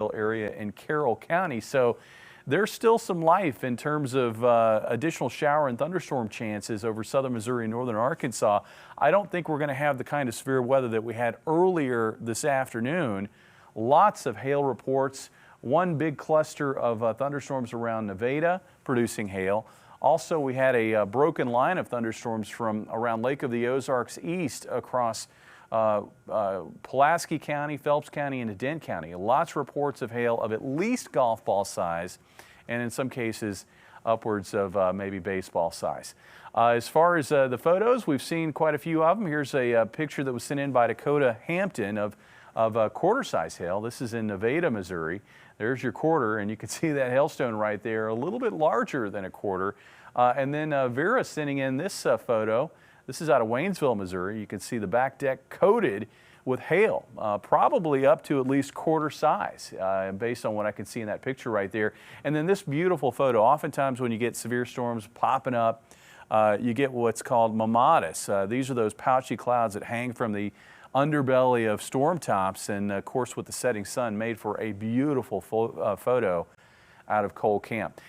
area in Carroll County. So there's still some life in terms of additional shower and thunderstorm chances over southern Missouri and northern Arkansas. I don't think we're going to have the kind of severe weather that we had earlier this afternoon. Lots of hail reports. One big cluster of thunderstorms around Nevada producing hail. Also, we had a broken line of thunderstorms from around Lake of the Ozarks east across Pulaski County, Phelps County, and Dent County. Lots of reports of hail of at least golf ball size, and in some cases upwards of maybe baseball size. As far as the photos, we've seen quite a few of them. Here's a picture that was sent in by Dakota Hampton of quarter-size hail. This is in Nevada, Missouri. There's your quarter, and you can see that hailstone right there, a little bit larger than a quarter. And then Vera sending in this photo. This is out of Waynesville, Missouri. You can see the back deck coated with hail, probably up to at least quarter size, based on what I can see in that picture right there. And then this beautiful photo. Oftentimes when you get severe storms popping up, you get what's called mammatus. These are those pouchy clouds that hang from the underbelly of storm tops, and of course with the setting sun, made for a beautiful photo out of Cole Camp.